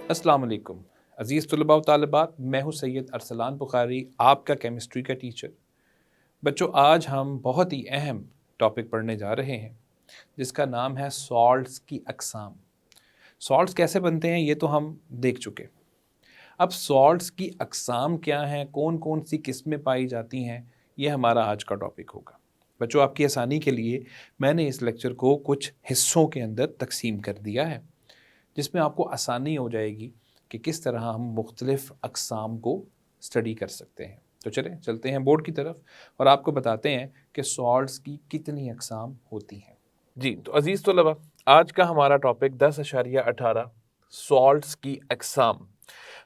अस्सलाम वालेकुम अज़ीज़ तुलबा व तालिबात, मैं हूँ सैयद अरसलान बुखारी, आपका केमिस्ट्री का टीचर। बच्चों, आज हम बहुत ही अहम टॉपिक पढ़ने जा रहे हैं जिसका नाम है सॉल्ट्स की अक़साम। सॉल्ट्स कैसे बनते हैं ये तो हम देख चुके। अब सॉल्ट्स की अक़साम क्या हैं, कौन कौन सी किस्में पाई जाती हैं, ये हमारा आज का टॉपिक होगा। बच्चों, आपकी आसानी के लिए मैंने इस लेक्चर को कुछ हिस्सों के अंदर तकसीम कर दिया है जिसमें आपको आसानी हो जाएगी कि किस तरह हम मुख्तलिफ़ अक़साम को स्टडी कर सकते हैं। तो चलें चलते हैं बोर्ड की तरफ और आपको बताते हैं कि सॉल्ट्स की कितनी अक़साम होती हैं। जी, तो अज़ीज़ तलबा, आज का हमारा टॉपिक 10.18 सॉल्ट्स की अक़साम।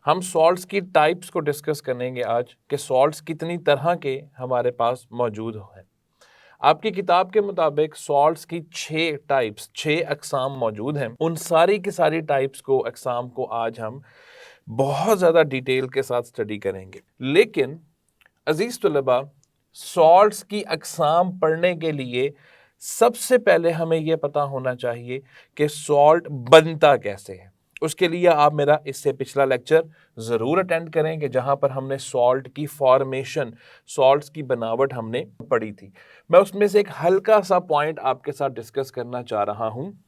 हम सॉल्ट्स की टाइप्स को डिस्कस करेंगे आज कि सॉल्ट्स कितनी तरह के हमारे पास मौजूद हैं। आपकी किताब के मुताबिक सॉल्ट्स की 6 टाइप्स, 6 अक़साम मौजूद हैं। उन सारी की सारी टाइप्स को, अक़साम को आज हम बहुत ज़्यादा डिटेल के साथ स्टडी करेंगे। लेकिन अज़ीज़ तलबा, सॉल्ट्स की अक़साम पढ़ने के लिए सबसे पहले हमें यह पता होना चाहिए कि सॉल्ट बनता कैसे है। उसके लिए आप मेरा इससे पिछला लेक्चर ज़रूर अटेंड करें कि जहाँ पर हमने सॉल्ट की फॉर्मेशन, सॉल्ट्स की बनावट हमने पढ़ी थी। मैं उसमें से एक हल्का सा पॉइंट आपके साथ डिस्कस करना चाह रहा हूँ।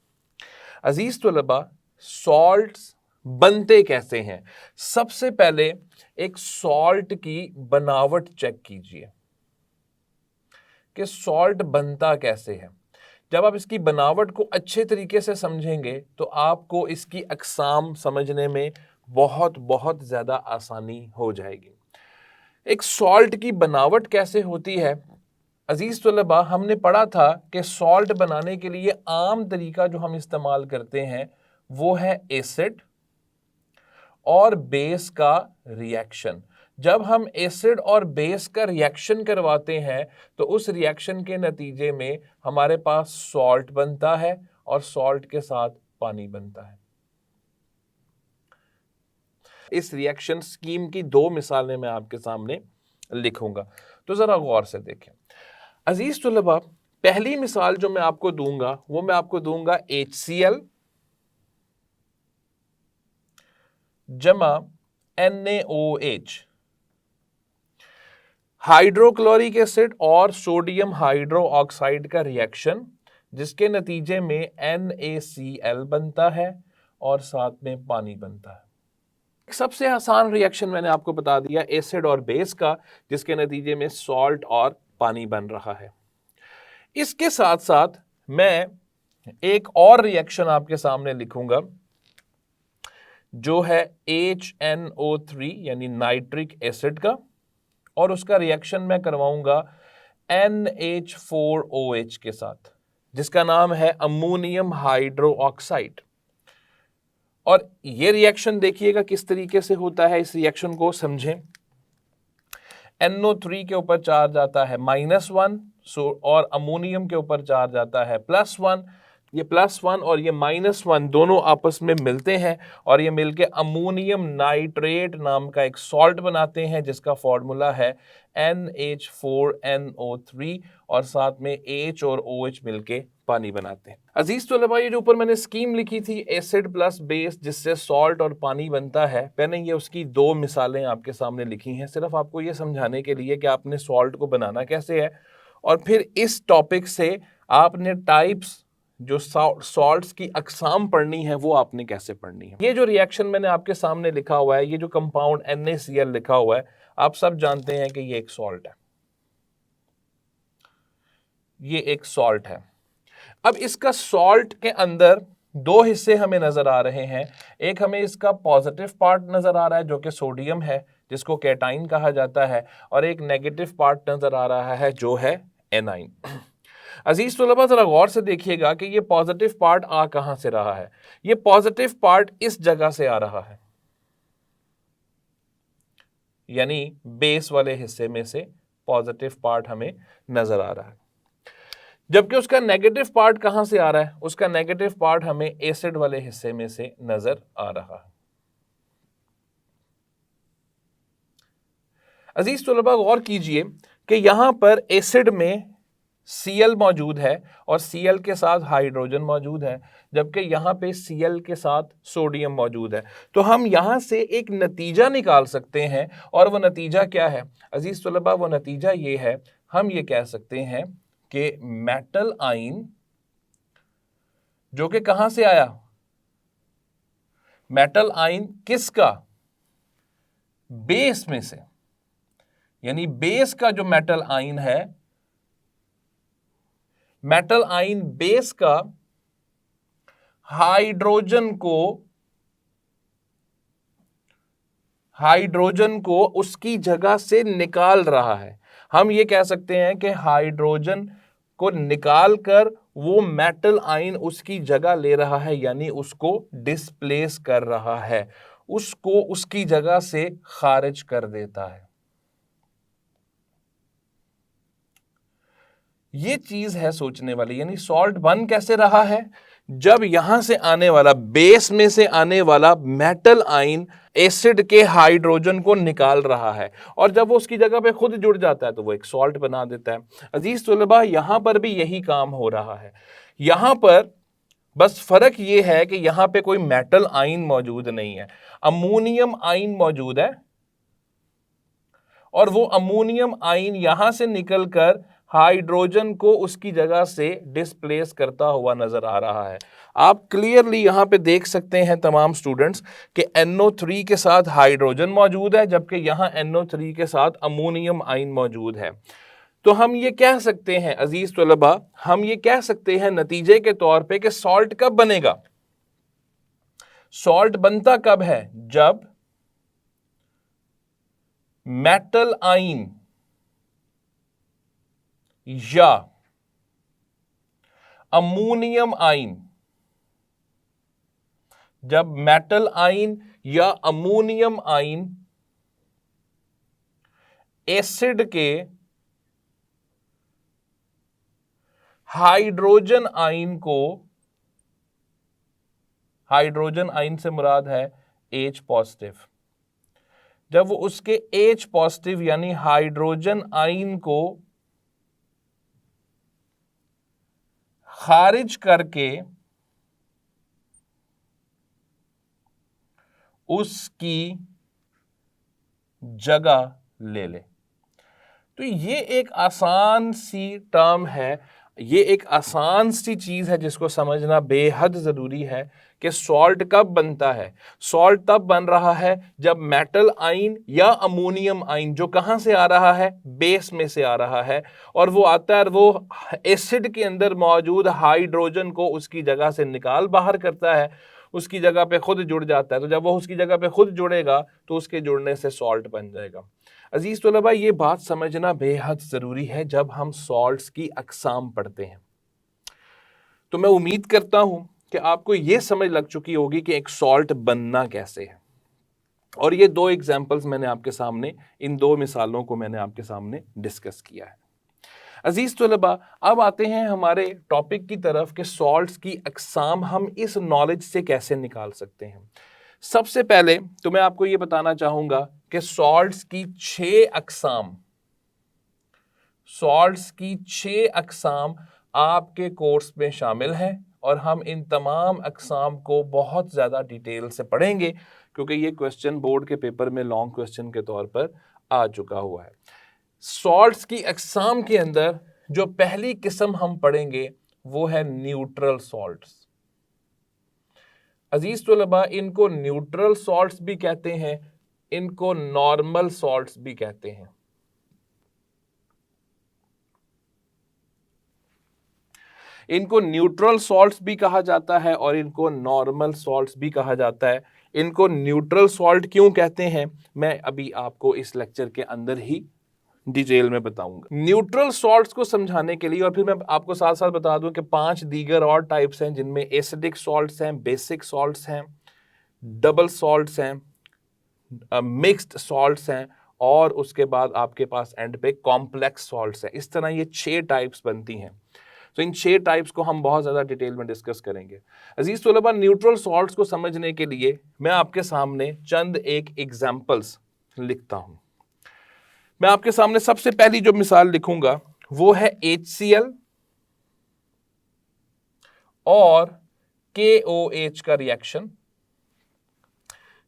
अज़ीज़ तलबा, सॉल्ट्स बनते कैसे हैं? सबसे पहले एक सॉल्ट की बनावट चेक कीजिए कि सॉल्ट बनता कैसे है। जब आप इसकी बनावट को अच्छे तरीके से समझेंगे तो आपको इसकी अक़साम समझने में बहुत बहुत ज़्यादा आसानी हो जाएगी। एक सॉल्ट की बनावट कैसे होती है? अज़ीज़ तलबा, हमने पढ़ा था कि सॉल्ट बनाने के लिए आम तरीका जो हम इस्तेमाल करते हैं वो है एसिड और बेस का रिएक्शन। जब हम एसिड और बेस का रिएक्शन करवाते हैं तो उस रिएक्शन के नतीजे में हमारे पास सॉल्ट बनता है और सॉल्ट के साथ पानी बनता है। इस रिएक्शन स्कीम की 2 मिसालें मैं आपके सामने लिखूंगा, तो जरा गौर से देखें। अजीज तुलबा, पहली मिसाल जो मैं आपको दूंगा वो मैं आपको दूंगा HCl जमा NaOH, हाइड्रोक्लोरिक एसिड और सोडियम हाइड्रो ऑक्साइड का रिएक्शन जिसके नतीजे में NaCl बनता है और साथ में पानी बनता है। सबसे आसान रिएक्शन मैंने आपको बता दिया एसिड और बेस का, जिसके नतीजे में सॉल्ट और पानी बन रहा है। इसके साथ साथ मैं एक और रिएक्शन आपके सामने लिखूंगा जो है HNO3 यानी नाइट्रिक एसिड का, और उसका रिएक्शन मैं करवाऊंगा NH4OH के साथ जिसका नाम है अमोनियम हाइड्रो ऑक्साइड। और ये रिएक्शन देखिएगा किस तरीके से होता है, इस रिएक्शन को समझें। NO3 के ऊपर चार्ज आता है -1 और अमोनियम के ऊपर चार्ज आता है +1। ये +1 और ये -1 दोनों आपस में मिलते हैं और ये मिलके अमोनियम नाइट्रेट नाम का एक सॉल्ट बनाते हैं जिसका फॉर्मूला है NH4NO3 और साथ में H और OH मिलके पानी बनाते हैं। अजीज तलबा, ये जो ऊपर मैंने स्कीम लिखी थी एसिड प्लस बेस जिससे सॉल्ट और पानी बनता है, मैंने ये उसकी 2 मिसालें आपके सामने लिखी हैं सिर्फ आपको ये समझाने के लिए कि आपने सॉल्ट को बनाना कैसे है, और फिर इस टॉपिक से आपने टाइप्स जो सॉल्ट्स की अक़साम पढ़नी है वो आपने कैसे पढ़नी है। ये जो रिएक्शन मैंने आपके सामने लिखा हुआ है, ये जो कंपाउंड NaCl लिखा हुआ है, आप सब जानते हैं कि ये एक सॉल्ट है। ये एक सॉल्ट है। अब इसका सॉल्ट के अंदर 2 हिस्से हमें नजर आ रहे हैं। एक हमें इसका पॉजिटिव पार्ट नजर आ रहा है जो कि सोडियम है जिसको कैटाइन कहा जाता है, और एक नेगेटिव पार्ट नजर आ रहा है जो है एनाइन। अजीज तलबा, जरा गौर से देखिएगा कि ये पॉजिटिव पार्ट आ कहां से रहा है। ये पॉजिटिव पार्ट इस जगह से आ रहा है, यानी बेस वाले हिस्से में से पॉजिटिव पार्ट हमें नजर आ रहा है। जबकि उसका नेगेटिव पार्ट कहां से आ रहा है? उसका नेगेटिव पार्ट हमें एसिड वाले हिस्से में से नजर आ रहा है। अजीज तलबा, गौर कीजिए कि यहां पर एसिड में Cl मौजूद है और Cl के साथ हाइड्रोजन मौजूद है, जबकि यहाँ पे Cl के साथ सोडियम मौजूद है। तो हम यहाँ से एक नतीजा निकाल सकते हैं, और वो नतीजा क्या है अजीज तलबा? वो नतीजा ये है, हम ये कह सकते हैं कि मेटल आयन जो कि कहाँ से आया, मेटल आयन किसका? बेस में से, यानी बेस का जो मेटल आयन है, मेटल आयन बेस का हाइड्रोजन को उसकी जगह से निकाल रहा है। हम ये कह सकते हैं कि हाइड्रोजन को निकाल कर वो मेटल आयन उसकी जगह ले रहा है, यानी उसको डिस्प्लेस कर रहा है, उसको उसकी जगह से खारिज कर देता है। ये चीज है सोचने वाली। यानी सॉल्ट बन कैसे रहा है? जब यहां से आने वाला, बेस में से आने वाला मेटल आयन एसिड के हाइड्रोजन को निकाल रहा है, और जब वो उसकी जगह पे खुद जुड़ जाता है तो वो एक सॉल्ट बना देता है। अजीज तुलबा, यहां पर भी यही काम हो रहा है। यहां पर बस फर्क ये है कि यहां पे कोई मेटल आयन मौजूद नहीं है, अमोनियम आयन मौजूद है, और वो अमोनियम आयन यहां से निकलकर हाइड्रोजन को उसकी जगह से डिस्प्लेस करता हुआ नजर आ रहा है। आप क्लियरली यहां पे देख सकते हैं तमाम स्टूडेंट्स कि NO3 के साथ हाइड्रोजन मौजूद है, जबकि यहां NO3 के साथ अमोनियम आयन मौजूद है। तो हम ये कह सकते हैं अजीज तलबा, हम ये कह सकते हैं नतीजे के तौर पे कि सॉल्ट कब बनेगा? सॉल्ट बनता कब है? जब मेटल आयन या अमोनियम आयन, जब मेटल आयन या अमोनियम आयन एसिड के हाइड्रोजन आयन को, हाइड्रोजन आयन से मुराद है H पॉजिटिव, जब वो उसके H पॉजिटिव यानी हाइड्रोजन आयन को खारिज करके उसकी जगह ले ले। तो ये एक आसान सी टर्म है, ये एक आसान सी चीज है जिसको समझना बेहद जरूरी है कि सॉल्ट कब बनता है। सॉल्ट तब बन रहा है जब मेटल आयन या अमोनियम आयन, जो कहां से आ रहा है? बेस में से आ रहा है, और वो आता है, वो एसिड के अंदर मौजूद हाइड्रोजन को उसकी जगह से निकाल बाहर करता है, उसकी जगह पे खुद जुड़ जाता है। तो जब वो उसकी जगह पे खुद जुड़ेगा तो उसके जुड़ने से सॉल्ट बन जाएगा। अजीज तलबा, ये बात समझना बेहद ज़रूरी है जब हम सॉल्ट्स की अक़साम पढ़ते हैं। तो मैं उम्मीद करता हूं कि आपको ये समझ लग चुकी होगी कि एक सॉल्ट बनना कैसे है, और ये दो एग्जाम्पल्स मैंने आपके सामने, इन दो मिसालों को मैंने आपके सामने डिस्कस किया है। अजीज तलबा, अब आते हैं हमारे टॉपिक की तरफ कि सॉल्ट्स की अक़साम हम इस नॉलेज से कैसे निकाल सकते हैं। सबसे पहले तो मैं आपको ये बताना चाहूंगा कि सॉल्ट्स की 6 अक़साम, सॉल्ट्स की 6 अक़साम आपके कोर्स में शामिल हैं, और हम इन तमाम अक़साम को बहुत ज़्यादा डिटेल से पढ़ेंगे, क्योंकि ये क्वेश्चन बोर्ड के पेपर में लॉन्ग क्वेश्चन के तौर पर आ चुका हुआ है। सॉल्ट्स की अक़साम के अंदर जो पहली किस्म हम पढ़ेंगे वो है न्यूट्रल सॉल्ट्स। अजीज तलबा, इनको न्यूट्रल सॉल्ट्स भी कहते हैं, इनको नॉर्मल सॉल्ट्स भी कहते हैं। इनको न्यूट्रल सॉल्ट्स भी कहा जाता है और इनको नॉर्मल सॉल्ट्स भी कहा जाता है। इनको न्यूट्रल सॉल्ट क्यों कहते हैं, मैं अभी आपको इस लेक्चर के अंदर ही डिटेल में बताऊंगा। न्यूट्रल सॉल्ट्स को समझाने के लिए, और फिर मैं आपको साथ साथ बता दूं कि 5 दीगर और टाइप्स हैं, जिनमें एसिडिक सॉल्ट्स हैं, बेसिक सॉल्ट्स हैं, डबल सॉल्ट्स हैं, मिक्स्ड सॉल्ट्स हैं, और उसके बाद आपके पास एंड पे कॉम्प्लेक्स सॉल्ट्स हैं। इस तरह ये 6 टाइप्स बनती हैं। तो इन 6 टाइप्स को हम बहुत ज़्यादा डिटेल में डिस्कस करेंगे। अजीज तलबा, न्यूट्रल सॉल्ट्स को समझने के लिए मैं आपके सामने चंद एक एग्जाम्पल्स लिखता हूँ। मैं आपके सामने सबसे पहली जो मिसाल लिखूंगा वो है HCl और KOH का रिएक्शन,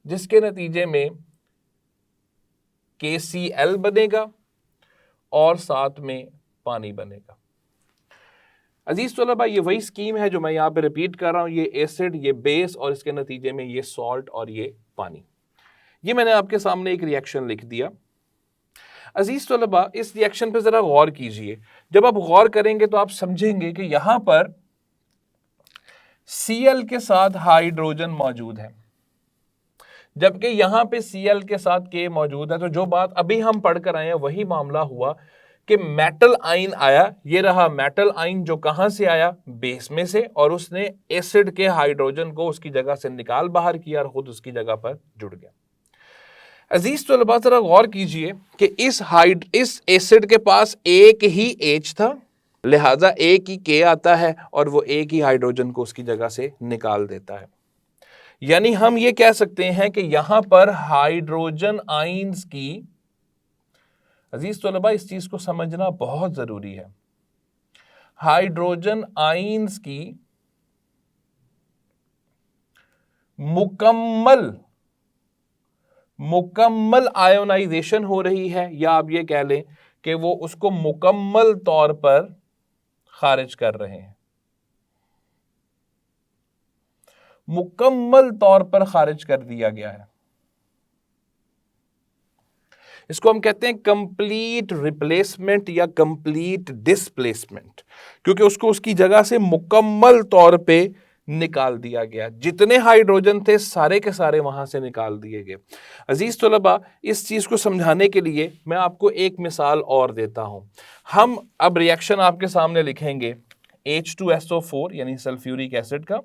जिसके नतीजे में KCl बनेगा और साथ में पानी बनेगा। अजीज तलबा, ये वही स्कीम है जो मैं यहाँ पे रिपीट कर रहा हूँ, ये एसिड, ये बेस और इसके नतीजे में ये सॉल्ट और ये पानी। ये मैंने आपके सामने एक रिएक्शन लिख दिया। अजीज तलबा, इस रिएक्शन पे जरा गौर कीजिए। जब आप गौर करेंगे तो आप समझेंगे कि यहां पर Cl के साथ हाइड्रोजन मौजूद है, जबकि यहां पे Cl के साथ K मौजूद है। तो जो बात अभी हम पढ़कर आए हैं वही मामला हुआ कि मेटल आयन आया। ये रहा मेटल आयन, जो कहां से आया? बेस में से, और उसने एसिड के हाइड्रोजन को उसकी जगह से निकाल बाहर किया और खुद उसकी जगह पर जुड़ गया। अजीज तलबा, जरा गौर कीजिए कि इस एसिड के पास एक ही H था, लिहाजा एक ही K आता है और वो एक ही हाइड्रोजन को उसकी जगह से निकाल देता है। यानी हम ये कह सकते हैं कि यहां पर हाइड्रोजन आयंस की, अजीज तलबा इस चीज को समझना बहुत जरूरी है, हाइड्रोजन आयंस की मुकम्मल आयोनाइजेशन हो रही है, या आप ये कह लें कि वो उसको मुकम्मल तौर पर खारिज कर रहे हैं, मुकम्मल तौर पर खारिज कर दिया गया है। इसको हम कहते हैं कंप्लीट रिप्लेसमेंट या कंप्लीट डिस्प्लेसमेंट, क्योंकि उसको उसकी जगह से मुकम्मल तौर पे निकाल दिया गया। जितने हाइड्रोजन थे सारे के सारे वहां से निकाल दिए गए। अजीज तलबा, इस चीज को समझाने के लिए मैं आपको एक मिसाल और देता हूं। हम अब रिएक्शन आपके सामने लिखेंगे H2SO4 यानी सल्फ्यूरिक एसिड का,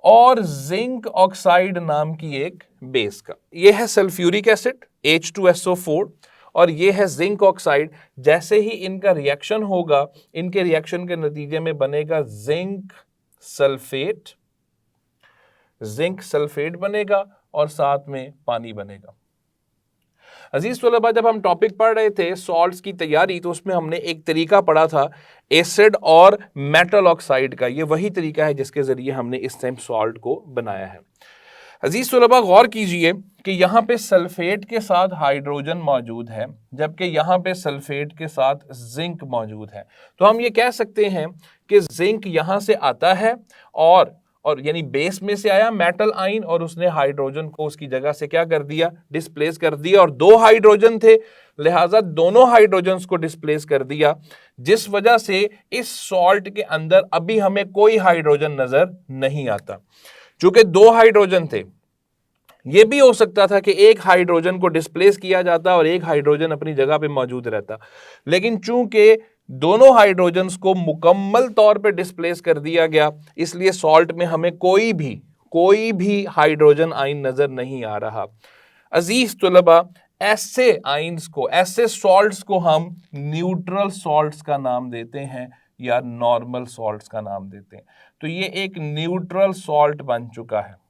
और जिंक ऑक्साइड नाम की एक बेस का। यह है सल्फ्यूरिक एसिड H2SO4 और यह है जिंक ऑक्साइड। जैसे ही इनका रिएक्शन होगा, इनके रिएक्शन के नतीजे में बनेगा जिंक सल्फेट बनेगा और साथ में पानी बनेगा। अजीज तलबा, जब हम टॉपिक पढ़ रहे थे सॉल्ट्स की तैयारी, तो उसमें हमने एक तरीका पढ़ा था एसिड और मेटल ऑक्साइड का। ये वही तरीका है जिसके जरिए हमने इस टाइम सॉल्ट को बनाया है। अजीज तलबा, गौर कीजिए कि यहां पे सल्फेट के साथ हाइड्रोजन मौजूद है, जबकि यहां पे सल्फेट के साथ जिंक मौजूद है। तो हम ये कह सकते हैं कि जिंक यहां से आता है और यानी बेस में से आया मेटल आयन, और उसने हाइड्रोजन को उसकी जगह से क्या कर दिया? डिस्प्लेस कर दिया। और दो हाइड्रोजन थे, लिहाजा दोनों हाइड्रोजन्स को डिस्प्लेस कर दिया, जिस वजह से इस सॉल्ट के अंदर अभी हमें कोई हाइड्रोजन नजर नहीं आता। चूंकि दो हाइड्रोजन थे, यह भी हो सकता था कि एक हाइड्रोजन को डिस्प्लेस किया जाता और एक हाइड्रोजन अपनी जगह पे मौजूद रहता, लेकिन चूंकि दोनों हाइड्रोजन्स को मुकम्मल तौर पे डिस्प्लेस कर दिया गया, इसलिए सॉल्ट में हमें कोई भी हाइड्रोजन आयन नजर नहीं आ रहा। अजीज तुलबा, ऐसे आयंस को, ऐसे सॉल्ट्स को हम न्यूट्रल सॉल्ट्स का नाम देते हैं या नॉर्मल सॉल्ट्स का नाम देते हैं। तो ये एक न्यूट्रल सॉल्ट बन चुका है।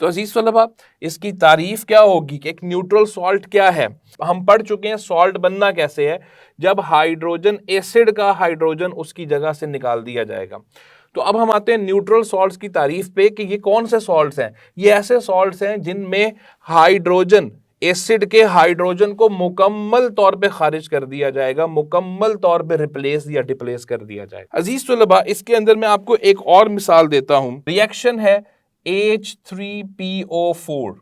तो अजीज तलबा, इसकी तारीफ क्या होगी कि एक न्यूट्रल सॉल्ट क्या है? हम पढ़ चुके हैं सॉल्ट बनना कैसे है, जब हाइड्रोजन, एसिड का हाइड्रोजन उसकी जगह से निकाल दिया जाएगा। तो अब हम आते हैं न्यूट्रल सॉल्ट्स की तारीफ पे कि ये कौन से सॉल्ट्स हैं। ये ऐसे सॉल्ट्स हैं जिनमें हाइड्रोजन, एसिड के हाइड्रोजन को मुकम्मल तौर पे खारिज कर दिया जाएगा, मुकम्मल तौर पे रिप्लेस या डिप्लेस कर दिया जाएगा। अजीज तलबा, इसके अंदर मैं आपको एक और मिसाल देता हूं। रिएक्शन है H3PO4।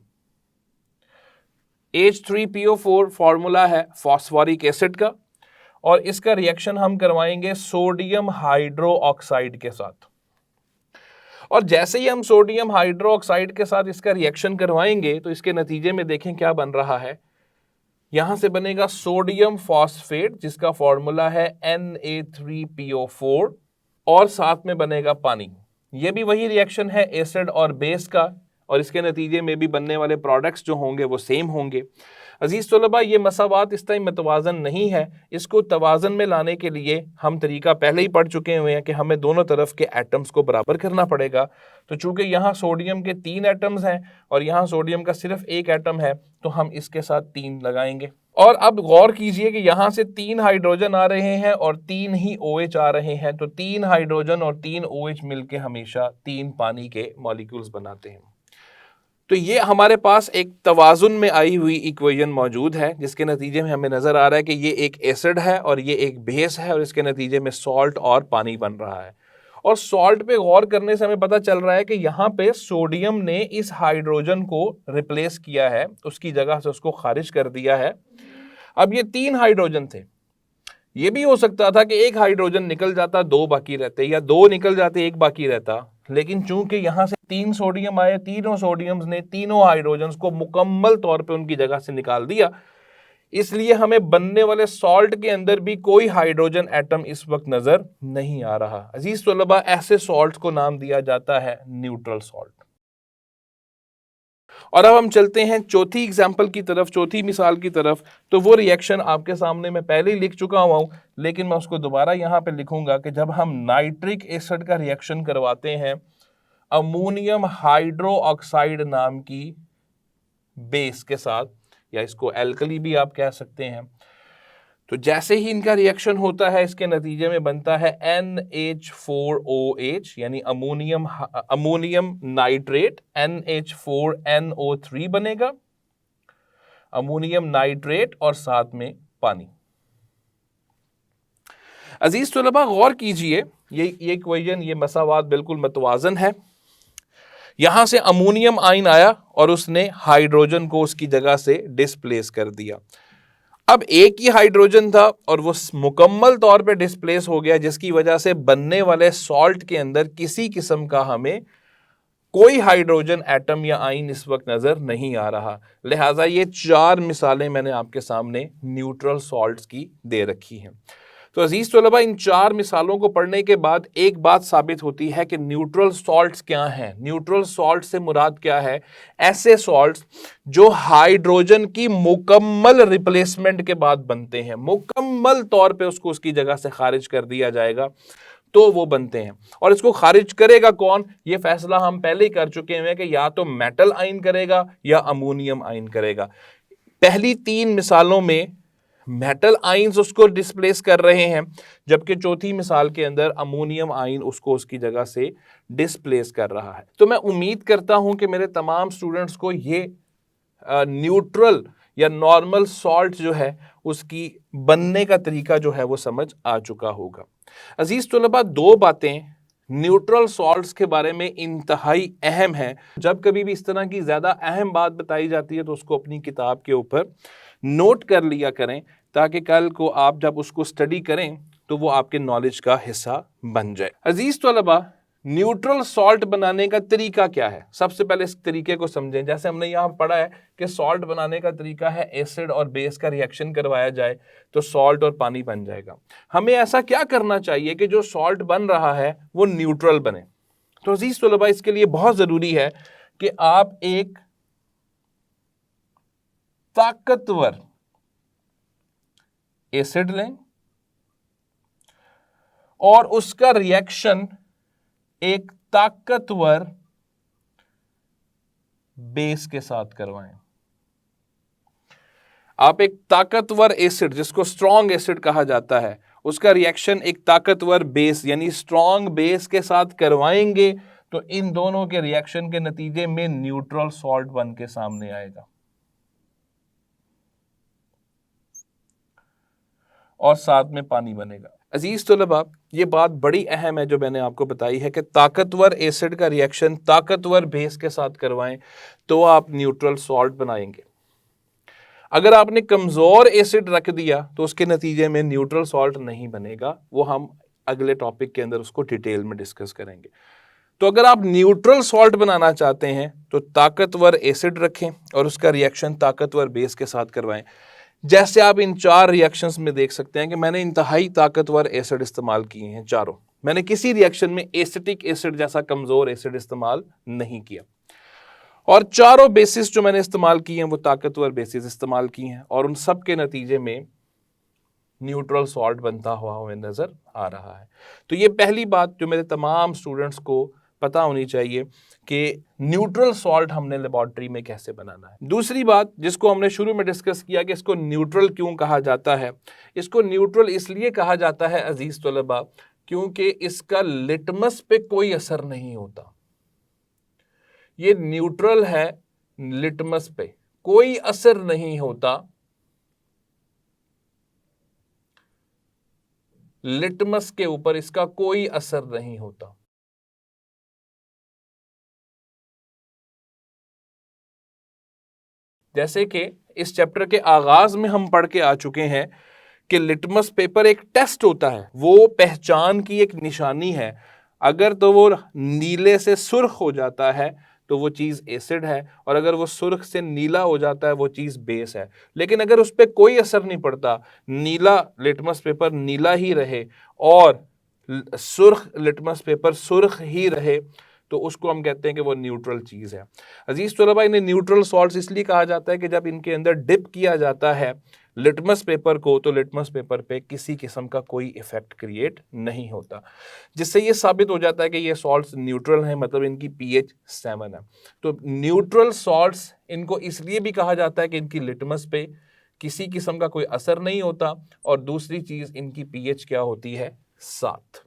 H3PO4 फॉर्मूला है फॉस्फोरिक एसिड का, और इसका रिएक्शन हम करवाएंगे सोडियम हाइड्रो ऑक्साइड के साथ। और जैसे ही हम सोडियम हाइड्रो ऑक्साइड के साथ इसका रिएक्शन करवाएंगे, तो इसके नतीजे में देखें क्या बन रहा है। यहां से बनेगा सोडियम फॉस्फेट, जिसका फॉर्मूला है Na3PO4, और साथ में बनेगा पानी। यह भी वही रिएक्शन है एसिड और बेस का, और इसके नतीजे में भी बनने वाले प्रोडक्ट्स जो होंगे वो सेम होंगे। अजीज तलबा, ये मसावात इस टाइम मतवाजन नहीं है। इसको तवाज़न में लाने के लिए हम तरीका पहले ही पढ़ चुके हुए हैं कि हमें दोनों तरफ के एटम्स को बराबर करना पड़ेगा। तो चूंकि यहाँ सोडियम के 3 एटम्स हैं और यहाँ सोडियम का सिर्फ 1 एटम है, तो हम इसके साथ 3 लगाएंगे। और अब गौर कीजिए कि यहाँ से 3 हाइड्रोजन आ रहे हैं और 3 ही OH आ रहे हैं, तो 3 हाइड्रोजन और 3 OH मिलके हमेशा 3 पानी के मॉलिक्यूल्स बनाते हैं। तो ये हमारे पास एक तवाजुन में आई हुई इक्वेशन मौजूद है, जिसके नतीजे में हमें नजर आ रहा है कि ये एक एसिड है और ये एक बेस है, और इसके नतीजे में सॉल्ट और पानी बन रहा है। और सॉल्ट पे गौर करने से हमें पता चल रहा है कि यहाँ पे सोडियम ने इस हाइड्रोजन को रिप्लेस किया है, उसकी जगह से उसको खारिज कर दिया है। अब ये 3 हाइड्रोजन थे, ये भी हो सकता था कि एक हाइड्रोजन निकल जाता, 2 बाकी रहते, या 2 निकल जाते, 1 बाकी रहता। लेकिन चूंकि यहां से 3 सोडियम आए, तीनों सोडियम्स ने तीनों हाइड्रोजन्स को मुकम्मल तौर पे उनकी जगह से निकाल दिया, इसलिए हमें बनने वाले सॉल्ट के अंदर भी कोई हाइड्रोजन एटम इस वक्त नजर नहीं आ रहा। अजीज तलबा, ऐसे सॉल्ट को नाम दिया जाता है न्यूट्रल सॉल्ट। और अब हम चलते हैं चौथी एग्जाम्पल की तरफ, चौथी मिसाल की तरफ। तो वो रिएक्शन आपके सामने मैं पहले ही लिख चुका हुआ हूं, लेकिन मैं उसको दोबारा यहां पे लिखूंगा कि जब हम नाइट्रिक एसिड का रिएक्शन करवाते हैं अमोनियम हाइड्रो ऑक्साइड नाम की बेस के साथ, या इसको एल्कली भी आप कह सकते हैं, तो जैसे ही इनका रिएक्शन होता है, इसके नतीजे में बनता है NH4OH, यानी अमोनियम नाइट्रेट। NH4NO3 बनेगा, अमोनियम नाइट्रेट और साथ में पानी। अजीज तलबा, गौर कीजिए, ये इक्वेशन, ये मसावात बिल्कुल मतवाजन है। यहां से अमोनियम आयन आया और उसने हाइड्रोजन को उसकी जगह से डिस्प्लेस कर दिया। अब एक ही हाइड्रोजन था और वो मुकम्मल तौर पे डिस्प्लेस हो गया, जिसकी वजह से बनने वाले सॉल्ट के अंदर किसी किस्म का हमें कोई हाइड्रोजन एटम या आयन इस वक्त नजर नहीं आ रहा। लिहाजा ये 4 मिसालें मैंने आपके सामने न्यूट्रल सॉल्ट्स की दे रखी हैं। तो अजीज तलबा, इन 4 मिसालों को पढ़ने के बाद एक बात साबित होती है कि न्यूट्रल सॉल्ट्स क्या हैं। न्यूट्रल सॉल्ट से मुराद क्या है? ऐसे सॉल्ट्स जो हाइड्रोजन की मुकम्मल रिप्लेसमेंट के बाद बनते हैं, मुकम्मल तौर पे उसको उसकी जगह से खारिज कर दिया जाएगा तो वो बनते हैं। और इसको खारिज करेगा कौन? ये फैसला हम पहले ही कर चुके हैं कि या तो मेटल आयन करेगा या अमोनियम आयन करेगा। पहली 3 मिसालों में मेटल आयन्स उसको डिस्प्लेस कर रहे हैं, जबकि चौथी मिसाल के अंदर अमोनियम आयन उसको उसकी जगह से डिस्प्लेस कर रहा है। तो मैं उम्मीद करता हूं कि मेरे तमाम स्टूडेंट्स को ये न्यूट्रल या नॉर्मल सॉल्ट जो है उसकी बनने का तरीका जो है वो समझ आ चुका होगा। अजीज तलबा, 2 बातें न्यूट्रल सॉल्ट्स के बारे में इंतहाई अहम है। जब कभी भी इस तरह की ज्यादा अहम बात बताई जाती है तो उसको अपनी किताब के ऊपर नोट कर लिया करें, ताकि कल को आप जब उसको स्टडी करें तो वो आपके नॉलेज का हिस्सा बन जाए। अजीज तलबा, न्यूट्रल सॉल्ट बनाने का तरीका क्या है? सबसे पहले इस तरीके को समझें। जैसे हमने यहाँ पढ़ा है कि सॉल्ट बनाने का तरीका है एसिड और बेस का रिएक्शन करवाया जाए तो सॉल्ट और पानी बन जाएगा। हमें ऐसा क्या करना चाहिए कि जो सॉल्ट बन रहा है वो न्यूट्रल बने? तो अजीज तलबा, इसके लिए बहुत जरूरी है कि आप एक ताकतवर एसिड लें और उसका रिएक्शन एक ताकतवर बेस के साथ करवाएं। आप एक ताकतवर एसिड, जिसको स्ट्रॉन्ग एसिड कहा जाता है, उसका रिएक्शन एक ताकतवर बेस यानी स्ट्रॉन्ग बेस के साथ करवाएंगे तो इन दोनों के रिएक्शन के नतीजे में न्यूट्रल सॉल्ट बन के सामने आएगा और साथ में पानी बनेगा। अजीज तलबा, ये बात बड़ी अहम है जो मैंने आपको बताई है कि ताकतवर एसिड का रिएक्शन ताकतवर बेस के साथ करवाएं तो आप न्यूट्रल सॉल्ट बनाएंगे। अगर आपने कमजोर एसिड रख दिया तो उसके नतीजे में न्यूट्रल सॉल्ट नहीं बनेगा। वो हम अगले टॉपिक के अंदर उसको डिटेल में डिस्कस करेंगे। तो अगर आप न्यूट्रल सॉल्ट बनाना चाहते हैं तो ताकतवर एसिड रखें और उसका रिएक्शन ताकतवर बेस के साथ करवाएं। जैसे आप इन 4 रिएक्शंस में देख सकते हैं कि मैंने इंतहाई ताकतवर एसिड इस्तेमाल किए हैं चारों। मैंने किसी रिएक्शन में एसिटिक एसिड जैसा कमजोर एसिड इस्तेमाल नहीं किया। और चारों बेसिस जो मैंने इस्तेमाल किए हैं वो ताकतवर बेसिस इस्तेमाल किए हैं और उन सब के नतीजे में न्यूट्रल सॉल्ट बनता हुआ हमें नज़र आ रहा है। तो ये पहली बात जो मेरे तमाम स्टूडेंट्स को पता होनी चाहिए कि न्यूट्रल सॉल्ट हमने लेबॉर्ट्री में कैसे बनाना है। दूसरी बात जिसको हमने शुरू में डिस्कस किया कि इसको न्यूट्रल क्यों कहा जाता है। इसको न्यूट्रल इसलिए कहा जाता है अजीज़ तलबा क्योंकि इसका लिटमस पे कोई असर नहीं होता। ये न्यूट्रल है, लिटमस पे कोई असर नहीं होता। लिटमस के ऊपर इसका कोई असर नहीं होता। जैसे कि इस चैप्टर के आगाज में हम पढ़ के आ चुके हैं कि लिटमस पेपर एक टेस्ट होता है, वो पहचान की एक निशानी है। अगर तो वो नीले से सुर्ख हो जाता है तो वो चीज़ एसिड है, और अगर वो सुर्ख से नीला हो जाता है वो चीज़ बेस है। लेकिन अगर उस पर कोई असर नहीं पड़ता, नीला लिटमस पेपर नीला ही रहे और सुर्ख लिटमस पेपर सुर्ख ही रहे, तो उसको हम कहते हैं कि वो न्यूट्रल चीज़ है। अजीज़ तलबा, इन्हें न्यूट्रल सॉल्ट्स इसलिए कहा जाता है कि जब इनके अंदर डिप किया जाता है लिटमस पेपर को, तो लिटमस पेपर पे किसी किस्म का कोई इफेक्ट क्रिएट नहीं होता, जिससे ये साबित हो जाता है कि ये सॉल्ट्स न्यूट्रल हैं, मतलब इनकी पीएच 7 है। तो न्यूट्रल सॉल्ट्स इनको इसलिए भी कहा जाता है कि इनकी लिटमस पे किसी किस्म का कोई असर नहीं होता, और दूसरी चीज़ इनकी पीएच क्या होती है, 7।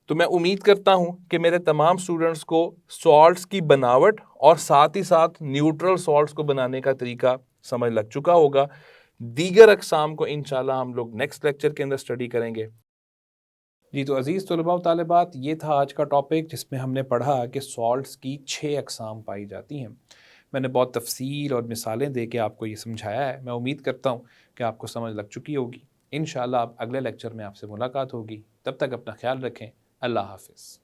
तो मैं उम्मीद करता हूं कि मेरे तमाम स्टूडेंट्स को सॉल्ट्स की बनावट और साथ ही साथ न्यूट्रल सॉल्ट्स को बनाने का तरीका समझ लग चुका होगा। दीगर अक़साम को इंशाल्लाह हम लोग नेक्स्ट लेक्चर के अंदर स्टडी करेंगे। जी, तो अज़ीज़ तलबा व तालिबात, ये था आज का टॉपिक जिसमें हमने पढ़ा कि सॉल्ट्स की 6 अक़साम पाई जाती हैं। मैंने बहुत तफसील और मिसालें दे के आपको ये समझाया है। मैं उम्मीद करता हूँ कि आपको समझ लग चुकी होगी। इंशाल्लाह अब अगले लेक्चर में आपसे मुलाकात होगी। तब तक अपना ख्याल रखें। अल्लाह हाफ़िज़।